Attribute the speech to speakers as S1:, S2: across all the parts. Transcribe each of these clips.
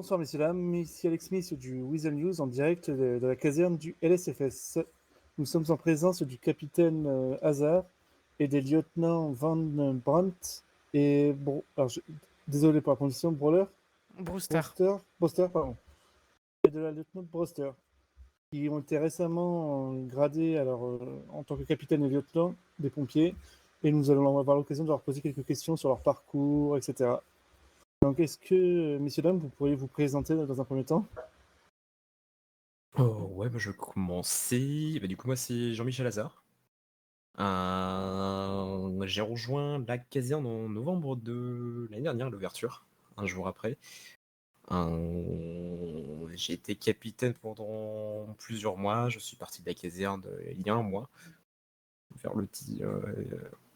S1: Bonsoir messieurs dames, ici Alex Smith du Weasel News en direct de la caserne du LSFS. Nous sommes en présence du capitaine Hazard et des lieutenants Van Brandt et désolé pour la prononciation,
S2: Brewster.
S1: Broster, pardon, et de la lieutenant Broster, qui ont été récemment gradés en tant que capitaine et lieutenant des pompiers, et nous allons avoir l'occasion de leur poser quelques questions sur leur parcours, etc. Donc, est-ce que, messieurs, dames, vous pourriez vous présenter dans un premier temps?
S3: Oh ouais, bah, je vais commencer. Bah, du coup, moi, c'est Jean-Michel Hazard. J'ai rejoint la caserne en novembre de l'année dernière, l'ouverture, un jour après. J'ai été capitaine pendant plusieurs mois. Je suis parti de la caserne il y a un mois, vers le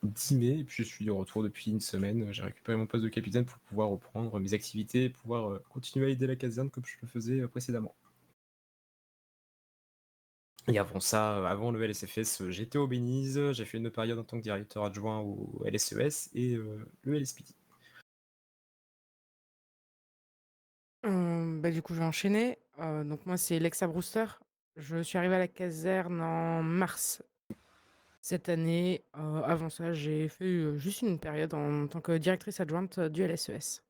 S3: 10 mai, et puis je suis de retour depuis une semaine. J'ai récupéré mon poste de capitaine pour pouvoir reprendre mes activités et pouvoir continuer à aider la caserne comme je le faisais précédemment. Et avant ça, avant le LSFS, j'étais au Belize, j'ai fait une période en tant que directeur adjoint au LSES et le LSPD.
S2: Du coup, je vais enchaîner. Donc moi, c'est Lexa Brewster. Je suis arrivée à la caserne en mars cette année. Avant ça, j'ai fait juste une période en tant que directrice adjointe du LSES.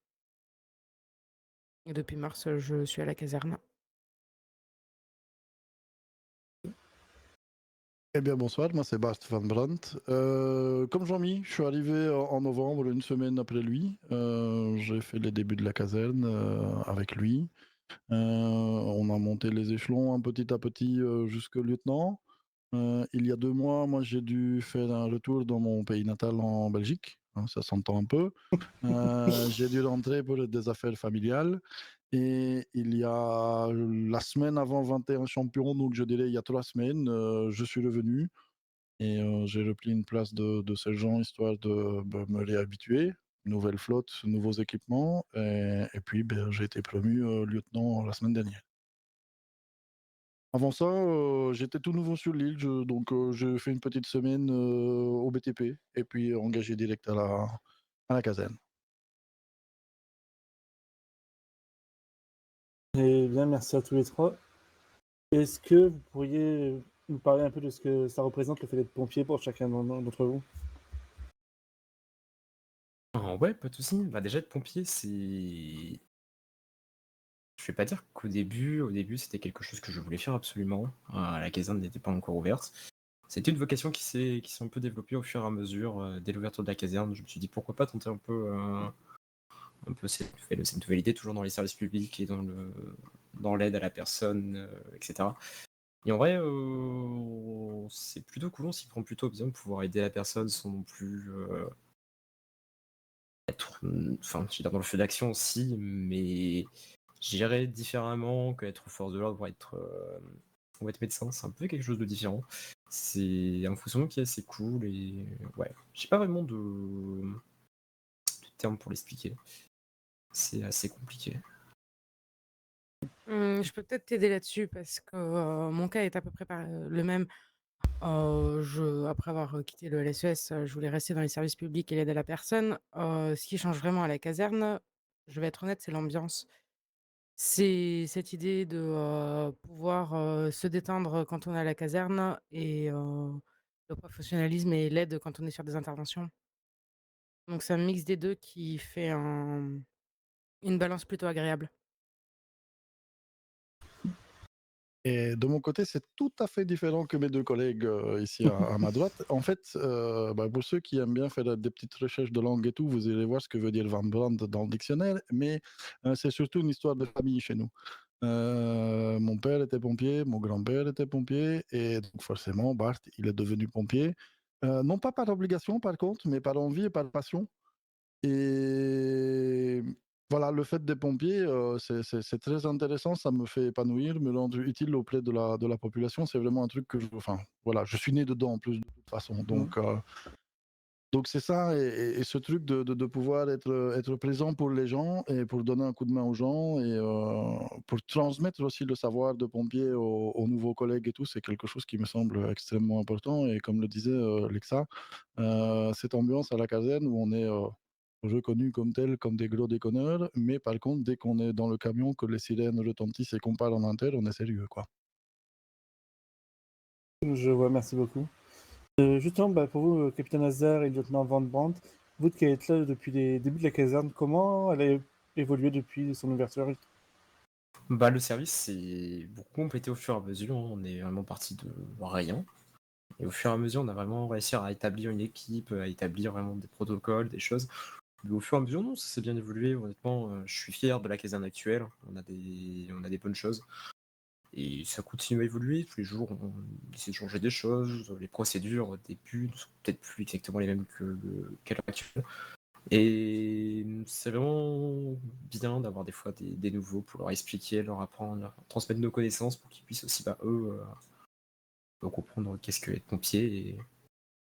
S2: Et depuis mars, je suis à la caserne.
S4: Eh bien, bonsoir, moi c'est Bart Van Brandt. Comme Jean-Mi, je suis arrivé en novembre, une semaine après lui. J'ai fait les débuts de la caserne avec lui. On a monté les échelons un petit à petit jusqu'au lieutenant. Il y a 2 mois, moi j'ai dû faire un retour dans mon pays natal en Belgique. Hein, ça s'entend un peu. J'ai dû rentrer pour des affaires familiales. Et il y a la semaine avant 21 champions, donc je dirais il y a 3 semaines, je suis revenu. Et j'ai repris une place de sergent histoire de me réhabituer. Nouvelle flotte, nouveaux équipements. Et puis, j'ai été promu lieutenant la semaine dernière. Avant ça, j'étais tout nouveau sur l'île, donc j'ai fait une petite semaine au BTP et puis engagé direct à la caserne.
S1: Eh bien, merci à tous les trois. Est-ce que vous pourriez nous parler un peu de ce que ça représente le fait d'être pompier pour chacun d'entre vous?
S3: Ouais, pas de souci. Bah, déjà, être pompier, c'est. Je vais pas dire au début, c'était quelque chose que je voulais faire absolument. La caserne n'était pas encore ouverte. C'était une vocation qui s'est un peu développée au fur et à mesure dès l'ouverture de la caserne. Je me suis dit pourquoi pas tenter un peu cette nouvelle idée, toujours dans les services publics et dans l'aide à la personne, etc. Et en vrai, c'est plutôt cool, on s'y prend plutôt bien de pouvoir aider la personne sans non plus être. Enfin, je suis dans le feu d'action aussi, mais gérer différemment qu'être force de l'ordre ou être médecin, c'est un peu quelque chose de différent. C'est un fonctionnement qui est assez cool et ouais, j'ai pas vraiment de termes pour l'expliquer. C'est assez compliqué.
S2: Je peux peut-être t'aider là-dessus parce que mon cas est à peu près le même. Après avoir quitté le LSES, je voulais rester dans les services publics et l'aide à la personne. Ce qui change vraiment à la caserne, je vais être honnête, c'est l'ambiance. C'est cette idée de pouvoir se détendre quand on est à la caserne et le professionnalisme et l'aide quand on est sur des interventions. Donc c'est un mix des 2 qui fait une balance plutôt agréable.
S4: Et de mon côté, c'est tout à fait différent que mes 2 collègues ici à ma droite. En fait, pour ceux qui aiment bien faire des petites recherches de langue et tout, vous irez voir ce que veut dire Van Brandt dans le dictionnaire. Mais c'est surtout une histoire de famille chez nous. Mon père était pompier, mon grand-père était pompier, et donc forcément, Bart, il est devenu pompier. Non pas par obligation, par contre, mais par envie et par passion. Et voilà, le fait des pompiers, c'est très intéressant, ça me fait épanouir, me rendre utile auprès de la population. C'est vraiment un truc que voilà, je suis né dedans en plus de toute façon.
S1: Mm.
S4: Donc c'est ça, et ce truc de pouvoir être présent pour les gens et pour donner un coup de main aux gens et pour transmettre aussi le savoir de pompier aux nouveaux collègues et tout, c'est quelque chose qui me semble extrêmement important. Et comme le disait Lexa, cette ambiance à la caserne où on est reconnus comme tels, comme des gros déconneurs, mais par contre, dès qu'on est dans le camion, que les sirènes retentissent et qu'on parle en interne, on est sérieux, quoi.
S1: Je vois, merci beaucoup. Justement, pour vous, capitaine Hazard et lieutenant Van Brandt, vous qui êtes là depuis les débuts de la caserne, comment elle a évolué depuis son ouverture?
S3: Bah, le service s'est beaucoup complété au fur et à mesure, hein. On est vraiment parti de rien. Et au fur et à mesure, on a vraiment réussi à établir une équipe, à établir vraiment des protocoles, des choses. Mais au fur et à mesure, non, ça s'est bien évolué. Honnêtement, je suis fier de la caserne actuelle. On a des bonnes choses. Et ça continue à évoluer. Tous les jours, on essaie de changer des choses. Les procédures au début ne sont peut-être plus exactement les mêmes qu'à l'heure actuelle. Et c'est vraiment bien d'avoir des fois des nouveaux pour leur expliquer, leur apprendre, leur transmettre nos connaissances pour qu'ils puissent aussi, eux, comprendre qu'est-ce que être pompier et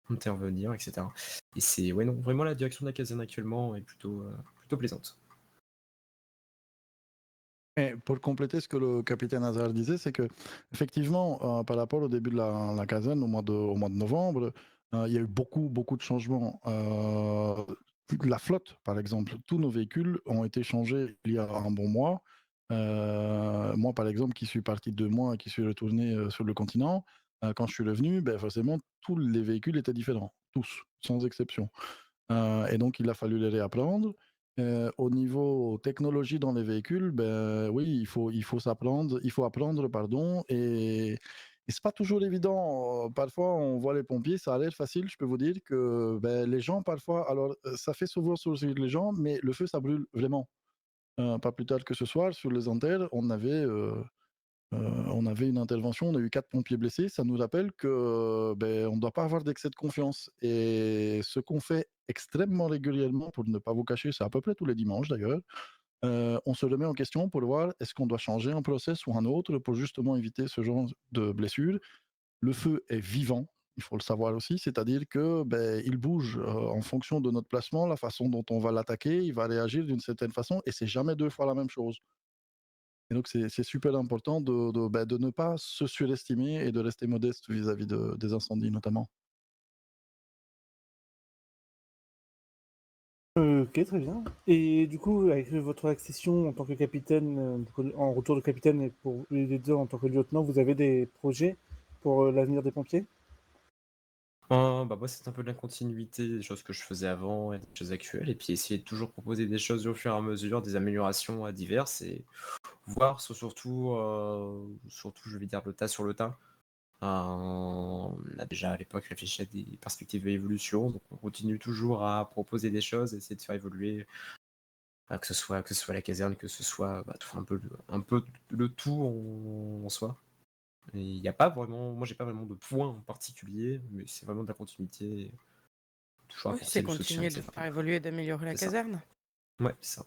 S3: intervenir, etc. Et c'est, ouais, non, vraiment la direction de la caserne actuellement est plutôt plaisante.
S4: Et pour compléter ce que le capitaine Hazard disait, c'est que effectivement, par rapport au début de la caserne, au mois de novembre, il y a eu beaucoup de changements. La flotte, par exemple, tous nos véhicules ont été changés il y a un bon mois. Moi, par exemple, qui suis parti 2 mois et qui suis retourné sur le continent, quand je suis revenu, ben, forcément, tous les véhicules étaient différents, tous, sans exception. Et donc il a fallu les réapprendre. Au niveau technologie dans les véhicules, ben, oui, il faut apprendre, pardon, et c'est pas toujours évident. Parfois, on voit les pompiers, ça a l'air facile, je peux vous dire que, beh, les gens parfois alors, ça fait souvent sourire les gens, mais le feu, ça brûle vraiment. Pas plus tard que ce soir, sur les Antilles, on avait une intervention, on a eu 4 pompiers blessés. Ça nous rappelle que, beh, on ne doit pas avoir d'excès de confiance, et ce qu'on fait extrêmement régulièrement, pour ne pas vous cacher, c'est à peu près tous les dimanches d'ailleurs, on se remet en question pour voir est-ce qu'on doit changer un process ou un autre pour justement éviter ce genre de blessures. Le feu est vivant, il faut le savoir aussi, c'est-à-dire que, beh, il bouge, en fonction de notre placement, la façon dont on va l'attaquer, il va réagir d'une certaine façon et c'est jamais 2 fois la même chose. Et donc c'est super important de ne pas se surestimer et de rester modeste vis-à-vis des incendies notamment.
S1: Ok, très bien. Et du coup, avec votre accession en tant que capitaine, en retour de capitaine et pour les deux en tant que lieutenant, vous avez des projets pour l'avenir des pompiers?
S3: Moi, c'est un peu de la continuité des choses que je faisais avant et des choses actuelles, et puis essayer de toujours proposer des choses au fur et à mesure, des améliorations diverses, et voir surtout, je vais dire, le tas sur le tas. On a déjà à l'époque réfléchi à des perspectives d'évolution, donc on continue toujours à proposer des choses, essayer de faire évoluer, que ce soit la caserne, que ce soit tout, un peu le tout en soi. Et il n'y a pas vraiment, moi j'ai pas vraiment de point en particulier, mais c'est vraiment de la continuité, toujours
S2: Oui,
S3: apporter
S2: c'est
S3: le soutien,
S2: continuer de
S3: etc.
S2: faire évoluer et d'améliorer la
S3: C'est ça.
S2: caserne.
S3: Ouais, c'est ça.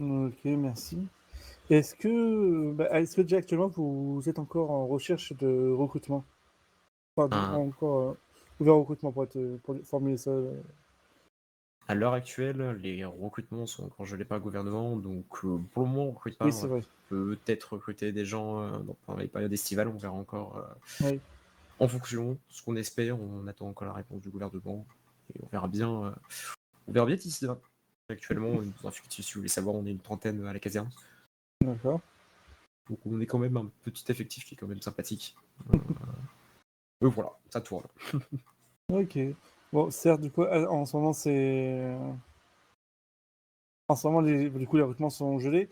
S1: Ok, merci. Est-ce que déjà actuellement vous êtes encore en recherche de recrutement? Enfin,
S3: Un-
S1: encore ouvert au recrutement pour formuler ça.
S3: À l'heure actuelle, les recrutements sont encore gelés par le gouvernement, donc pour le moment on recrute pas.
S1: Oui,
S3: On
S1: c'est
S3: va
S1: vrai.
S3: peut-être recruter des gens pendant les périodes estivales, on verra encore.
S1: Oui.
S3: En fonction de ce qu'on espère, on attend encore la réponse du gouvernement et on verra bien d'ici là. Actuellement, dans un fictif, si vous voulez savoir, on est une trentaine à la caserne.
S1: D'accord.
S3: Donc on est quand même un petit effectif qui est quand même sympathique. Voilà, ça tourne.
S1: Ok. Bon, certes, du coup, en ce moment, En ce moment, du coup, les recrutements sont gelés.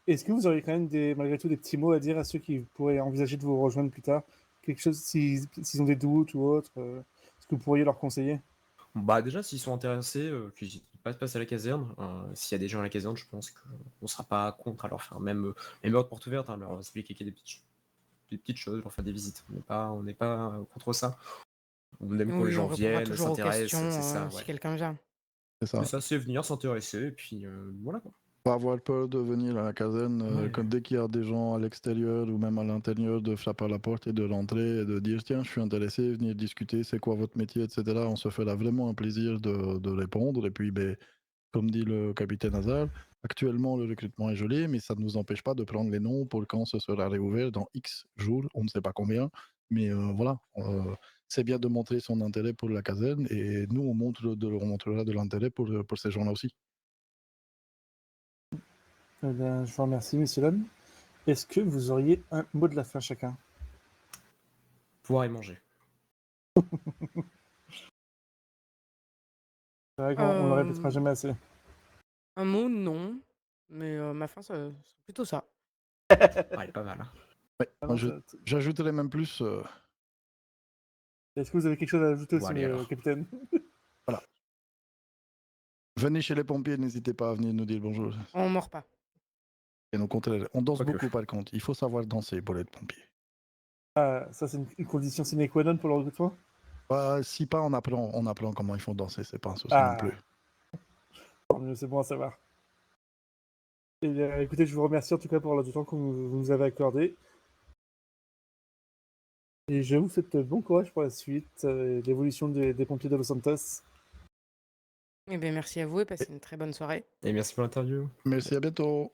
S1: Est-ce que vous auriez quand même malgré tout des petits mots à dire à ceux qui pourraient envisager de vous rejoindre plus tard? Quelque chose, s'ils ont des doutes ou autre, est-ce que vous pourriez leur conseiller?
S3: Bah déjà, s'ils sont intéressés, qu'ils n'hésitent pas à se passer à la caserne. S'il y a des gens à la caserne, je pense qu'on ne sera pas contre à leur faire même leur porte ouverte, hein, leur expliquer qu'il y a des petites choses, leur faire des visites. On n'est pas contre ça. On aime quand les
S2: Oui, on
S3: gens
S2: répondra
S3: viennent,
S2: toujours aux questions
S3: s'intéressent, c'est ça,
S2: si
S3: ouais.
S2: quelqu'un vient.
S4: C'est
S3: C'est
S4: ça.
S3: ça, c'est venir s'intéresser, et puis voilà quoi.
S4: Pas avoir peur de venir à la caserne,
S3: Ouais.
S4: dès qu'il y a des gens à l'extérieur ou même à l'intérieur, de frapper à la porte et de rentrer et de dire tiens, je suis intéressé, venir discuter, c'est quoi votre métier, etc. On se fera vraiment un plaisir de répondre. Et puis, ben, comme dit le capitaine Hazard, actuellement le recrutement est gelé, mais ça ne nous empêche pas de prendre les noms pour quand ce sera réouvert dans X jours, on ne sait pas combien. Mais voilà, c'est bien de montrer son intérêt pour la caserne et nous, on montrera de l'intérêt pour ces gens-là aussi.
S1: Eh bien, je vous remercie, messieurs dames. Est-ce que vous auriez un mot de la fin chacun?
S3: Pouvoir et manger.
S1: C'est vrai qu'on le répétera
S2: Euh,
S1: jamais assez.
S2: un mot, non. Mais ma fin, ça serait plutôt ça.
S3: Ouais, pas mal. Hein.
S4: Ouais,
S1: Ah
S4: moi,
S1: non,
S4: j'ajouterais même plus.
S1: Est-ce que vous avez quelque chose à ajouter
S3: Bon,
S1: aussi,
S3: allez, alors.
S1: capitaine?
S4: Voilà. Venez chez les pompiers, n'hésitez pas à venir nous dire bonjour.
S2: On mord pas.
S4: Et au contraire, on danse
S3: Quoique.
S4: beaucoup par contre. Il faut savoir danser pour être pompier.
S1: Ah, ça, c'est une condition sine qua non pour le recrutement?
S4: Bah, si pas, on apprend comment il faut danser, c'est pas un souci non
S1: Ah,
S4: plus.
S1: tant mieux, c'est bon à savoir. Eh bien, écoutez, je vous remercie en tout cas pour le temps que vous nous avez accordé. Et je vous souhaite bon courage pour la suite, l'évolution des pompiers de Los Santos.
S2: Eh bien, merci à vous et passez une très bonne soirée.
S3: Et merci pour l'interview.
S4: Merci, à bientôt.